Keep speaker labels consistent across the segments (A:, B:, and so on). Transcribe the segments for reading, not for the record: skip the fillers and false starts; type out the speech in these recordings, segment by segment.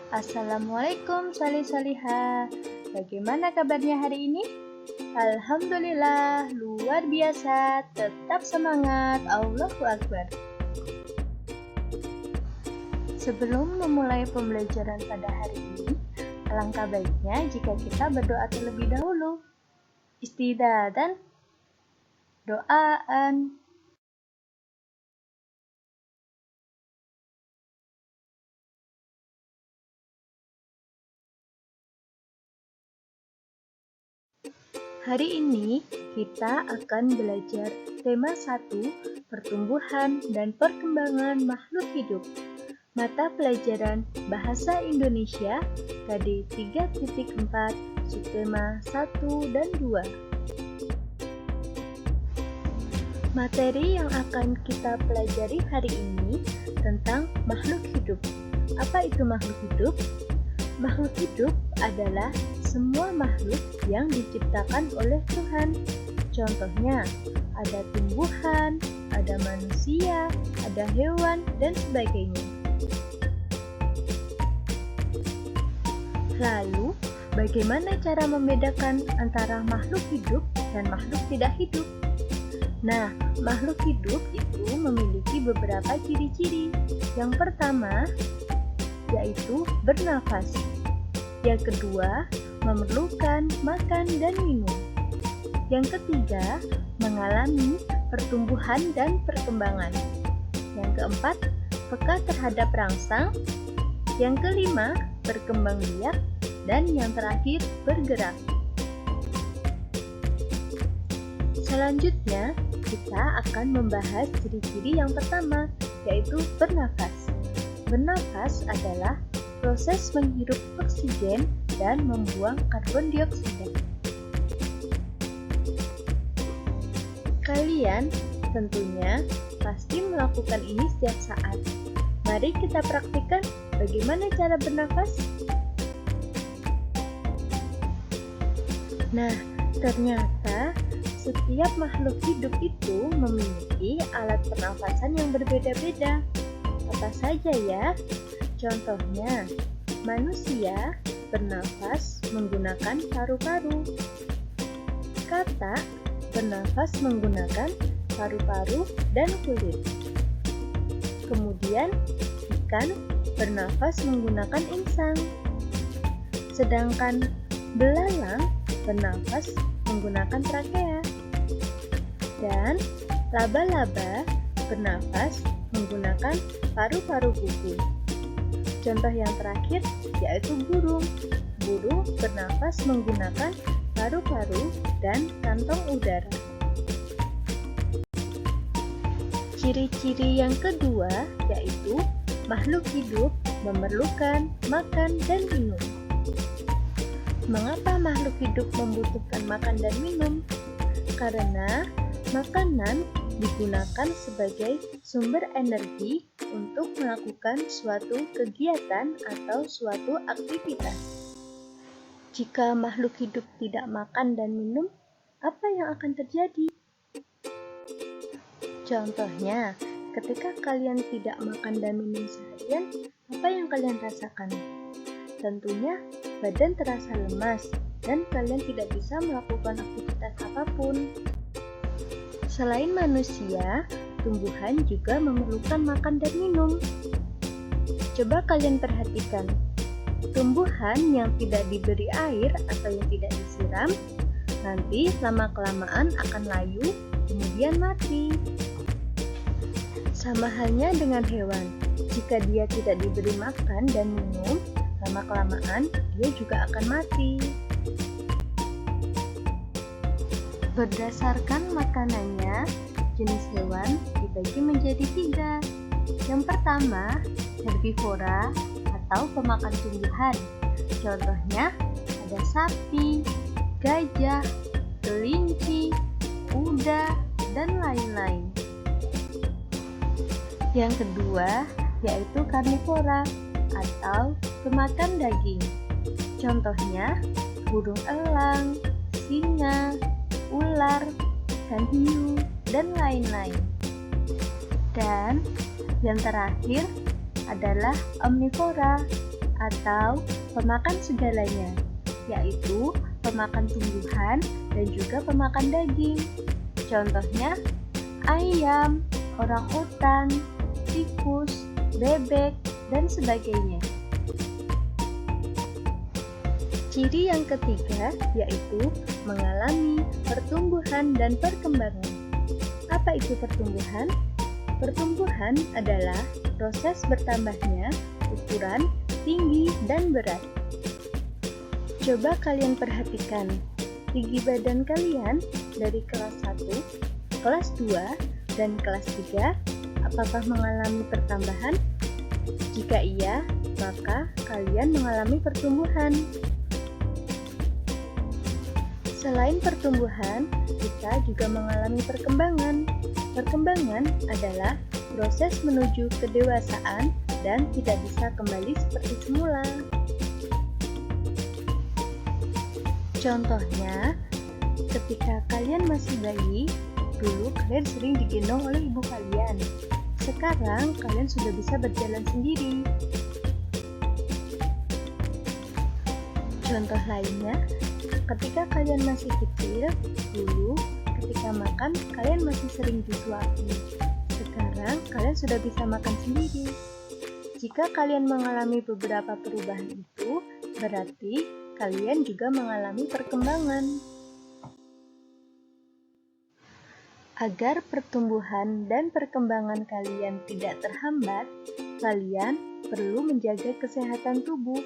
A: Assalamualaikum salih-salihah. Bagaimana kabarnya hari ini? Alhamdulillah, luar biasa. Tetap semangat. Allahu Akbar. Sebelum memulai pembelajaran pada hari ini, alangkah baiknya jika kita berdoa terlebih dahulu. Istidadan, doaan. Hari ini kita akan belajar tema 1, pertumbuhan dan perkembangan makhluk hidup. Mata pelajaran Bahasa Indonesia KD 3.4 subtema 1 dan 2. Materi yang akan kita pelajari hari ini tentang makhluk hidup. Apa itu makhluk hidup? Makhluk hidup adalah semua makhluk yang diciptakan oleh Tuhan. Contohnya, ada tumbuhan, ada manusia, ada hewan, dan sebagainya. Lalu, bagaimana cara membedakan antara makhluk hidup dan makhluk tidak hidup? Nah, makhluk hidup itu memiliki beberapa ciri-ciri. Yang pertama, yaitu bernafas. Yang kedua, memerlukan makan dan minum. Yang ketiga, mengalami pertumbuhan dan perkembangan. Yang keempat, peka terhadap rangsang. Yang kelima, berkembang biak. Dan yang terakhir, bergerak. Selanjutnya, kita akan membahas ciri-ciri yang pertama, yaitu bernafas. Bernafas adalah proses menghirup oksigen dan membuang karbon dioksida. Kalian tentunya pasti melakukan ini setiap saat. Mari kita praktikkan bagaimana cara bernafas. Nah, ternyata setiap makhluk hidup itu memiliki alat pernafasan yang berbeda-beda. Apa saja ya? Contohnya, manusia bernafas menggunakan paru-paru. Katak bernafas menggunakan paru-paru dan kulit. Kemudian, ikan bernafas menggunakan insang. Sedangkan belalang bernafas menggunakan trakea. Dan laba-laba bernafas menggunakan paru-paru kuku. Contoh yang terakhir yaitu burung. Burung bernafas menggunakan paru-paru dan kantong udara. Ciri-ciri yang kedua yaitu makhluk hidup memerlukan makan dan minum. Mengapa makhluk hidup membutuhkan makan dan minum? Karena makanan digunakan sebagai sumber energi untuk melakukan suatu kegiatan atau suatu aktivitas. Jika makhluk hidup tidak makan dan minum, apa yang akan terjadi? Contohnya, ketika kalian tidak makan dan minum seharian, apa yang kalian rasakan? Tentunya badan terasa lemas dan kalian tidak bisa melakukan aktivitas apapun. Selain manusia, tumbuhan juga memerlukan makan dan minum. Coba kalian perhatikan, tumbuhan yang tidak diberi air atau yang tidak disiram, nanti lama-kelamaan akan layu, kemudian mati. Sama halnya dengan hewan, jika dia tidak diberi makan dan minum, lama-kelamaan dia juga akan mati. Berdasarkan makanannya, jenis hewan dibagi menjadi 3. Yang pertama, herbivora atau pemakan tumbuhan. Contohnya ada sapi, gajah, kelinci, kuda, dan lain-lain. Yang kedua, yaitu karnivora atau pemakan daging. Contohnya burung elang, singa, ular, ikan hiu, dan lain-lain. Dan yang terakhir adalah omnivora atau pemakan segalanya, yaitu pemakan tumbuhan dan juga pemakan daging. Contohnya ayam, orangutan, tikus, bebek, dan sebagainya. Ciri yang ketiga yaitu mengalami pertumbuhan dan perkembangan. Apa itu pertumbuhan? Pertumbuhan adalah proses bertambahnya ukuran, tinggi, dan berat. Coba kalian perhatikan, tinggi badan kalian dari kelas 1, kelas 2, dan kelas 3, apakah mengalami pertambahan? Jika iya, maka kalian mengalami pertumbuhan. Selain pertumbuhan, kita juga mengalami perkembangan. Perkembangan adalah proses menuju kedewasaan dan tidak bisa kembali seperti semula. Contohnya, ketika kalian masih bayi, dulu kalian sering digendong oleh ibu kalian. Sekarang kalian sudah bisa berjalan sendiri. Contoh lainnya, ketika kalian masih kecil, dulu ketika makan kalian masih sering disuapi. Sekarang kalian sudah bisa makan sendiri. Jika kalian mengalami beberapa perubahan itu, berarti kalian juga mengalami perkembangan. Agar pertumbuhan dan perkembangan kalian tidak terhambat, kalian perlu menjaga kesehatan tubuh,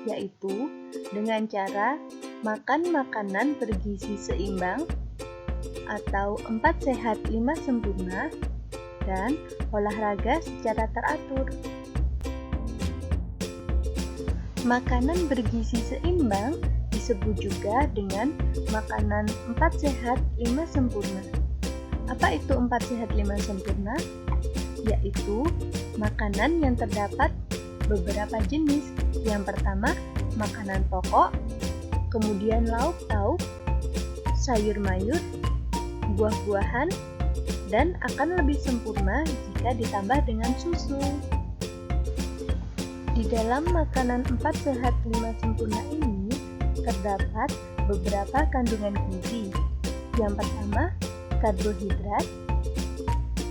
A: yaitu dengan cara makan makanan bergizi seimbang atau 4 sehat 5 sempurna dan olahraga secara teratur. Makanan bergizi seimbang disebut juga dengan makanan 4 sehat 5 sempurna. Apa itu 4 sehat 5 sempurna? Yaitu makanan yang terdapat beberapa jenis. Yang pertama, makanan pokok, kemudian lauk pauk, sayur mayur, buah-buahan, dan akan lebih sempurna jika ditambah dengan susu. Di dalam makanan 4 sehat 5 sempurna ini terdapat beberapa kandungan gizi. Yang pertama, karbohidrat.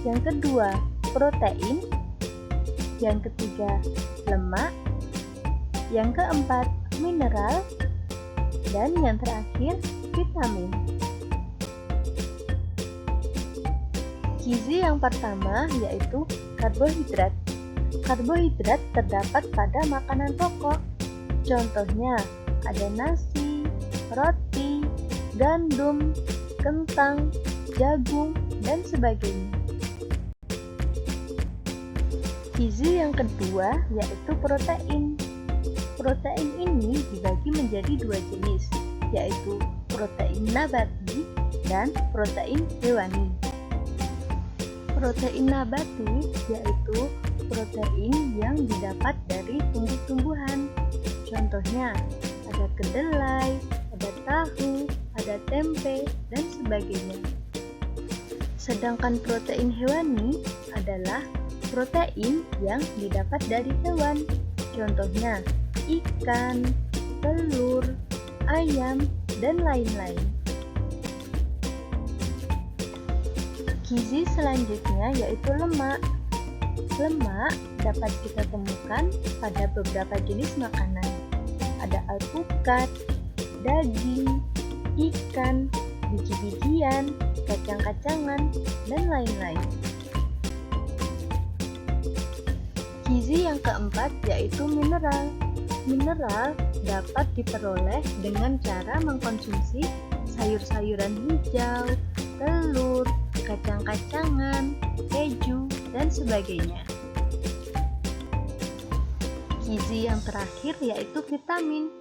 A: Yang kedua, protein. Yang ketiga, lemak. Yang keempat, mineral. Dan yang terakhir, vitamin. Gizi yang pertama yaitu karbohidrat. Karbohidrat terdapat pada makanan pokok. Contohnya ada nasi, roti, gandum, kentang, jagung, dan sebagainya. Gizi yang kedua yaitu protein. Protein ini dibagi menjadi 2 jenis, yaitu protein nabati dan protein hewani. Protein nabati yaitu protein yang didapat dari tumbuh-tumbuhan. Contohnya, ada kedelai, ada tahu, ada tempe, dan sebagainya. Sedangkan protein hewani adalah protein yang didapat dari hewan. Contohnya, ikan, telur, ayam, dan lain-lain. Gizi selanjutnya yaitu lemak. Lemak dapat kita temukan pada beberapa jenis makanan. Ada alpukat, daging, ikan, biji-bijian, kacang-kacangan, dan lain-lain. Gizi yang keempat yaitu mineral. Mineral dapat diperoleh dengan cara mengkonsumsi sayur-sayuran hijau, telur, kacang-kacangan, keju, dan sebagainya. Gizi yang terakhir yaitu vitamin.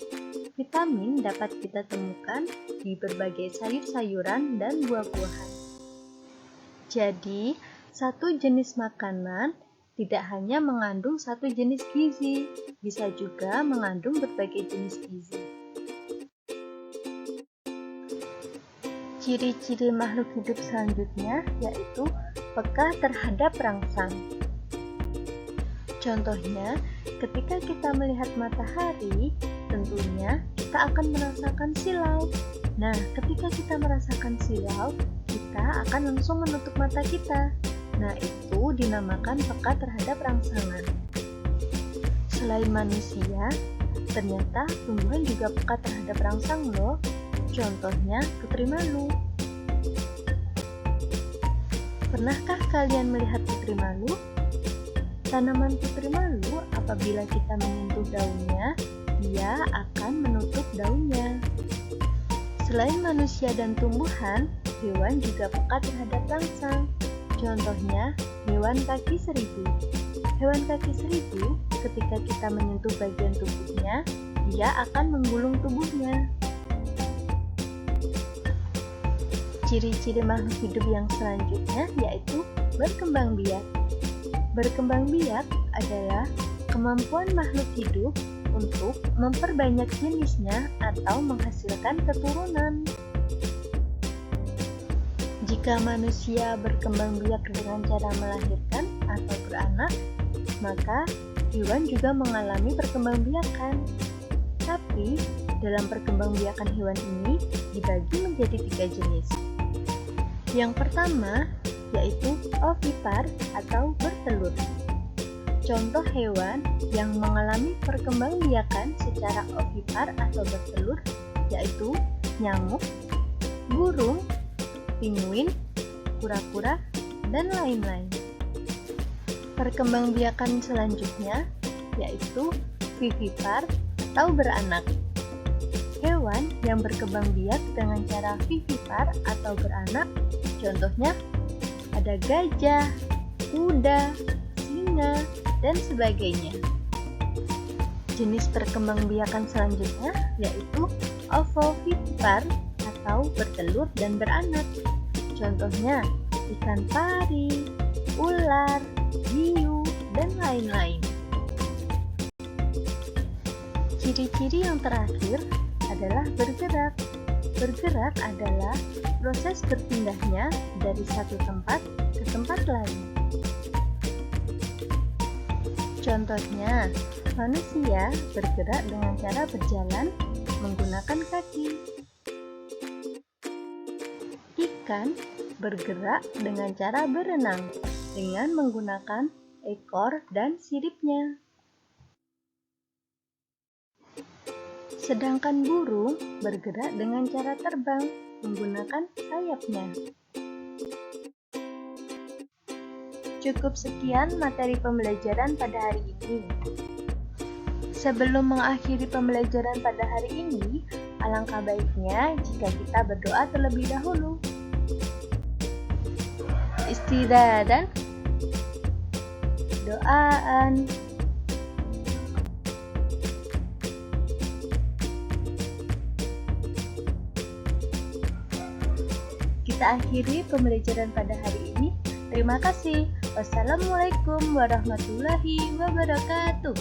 A: Vitamin dapat kita temukan di berbagai sayur-sayuran dan buah-buahan. Jadi, satu jenis makanan tidak hanya mengandung satu jenis gizi, bisa juga mengandung berbagai jenis gizi. Ciri-ciri makhluk hidup selanjutnya yaitu peka terhadap rangsang. Contohnya, ketika kita melihat matahari, tentunya kita akan merasakan silau. Nah, ketika kita merasakan silau, kita akan langsung menutup mata kita. Nah, itu dinamakan peka terhadap rangsangan. Selain manusia, ternyata tumbuhan juga peka terhadap rangsang loh. Contohnya putri malu. Pernahkah kalian melihat putri malu? Tanaman putri malu apabila kita menyentuh daunnya, dia akan menutup daunnya. Selain manusia dan tumbuhan, hewan juga peka terhadap rangsang. Contohnya, hewan kaki seribu. Hewan kaki seribu, ketika kita menyentuh bagian tubuhnya, dia akan menggulung tubuhnya. Ciri-ciri makhluk hidup yang selanjutnya yaitu berkembang biak. Berkembang biak adalah kemampuan makhluk hidup untuk memperbanyak jenisnya atau menghasilkan keturunan. Jika manusia berkembang biak dengan cara melahirkan atau beranak, maka hewan juga mengalami perkembangbiakan. Tapi, dalam perkembangbiakan hewan ini dibagi menjadi 3 jenis. Yang pertama, yaitu ovipar atau bertelur. Contoh hewan yang mengalami perkembangbiakan secara ovipar atau bertelur yaitu nyamuk, burung, penguin, kura-kura, dan lain-lain. Perkembangbiakan selanjutnya yaitu vivipar atau beranak. Hewan yang berkembang biak dengan cara vivipar atau beranak, contohnya ada gajah, kuda, singa, dan sebagainya. Jenis perkembangbiakan selanjutnya yaitu ovovivipar atau bertelur dan beranak. Contohnya ikan pari, ular, hiu, dan lain-lain. Ciri-ciri yang terakhir adalah bergerak. Bergerak adalah proses berpindahnya dari satu tempat ke tempat lain. Contohnya, manusia bergerak dengan cara berjalan menggunakan kaki. Ikan bergerak dengan cara berenang dengan menggunakan ekor dan siripnya. Sedangkan burung bergerak dengan cara terbang menggunakan sayapnya. Cukup sekian materi pembelajaran pada hari ini. Sebelum mengakhiri pembelajaran pada hari ini, alangkah baiknya jika kita berdoa terlebih dahulu. Istirahat, doaan. Kita akhiri pembelajaran pada hari ini. Terima kasih. Wassalamualaikum warahmatullahi wabarakatuh.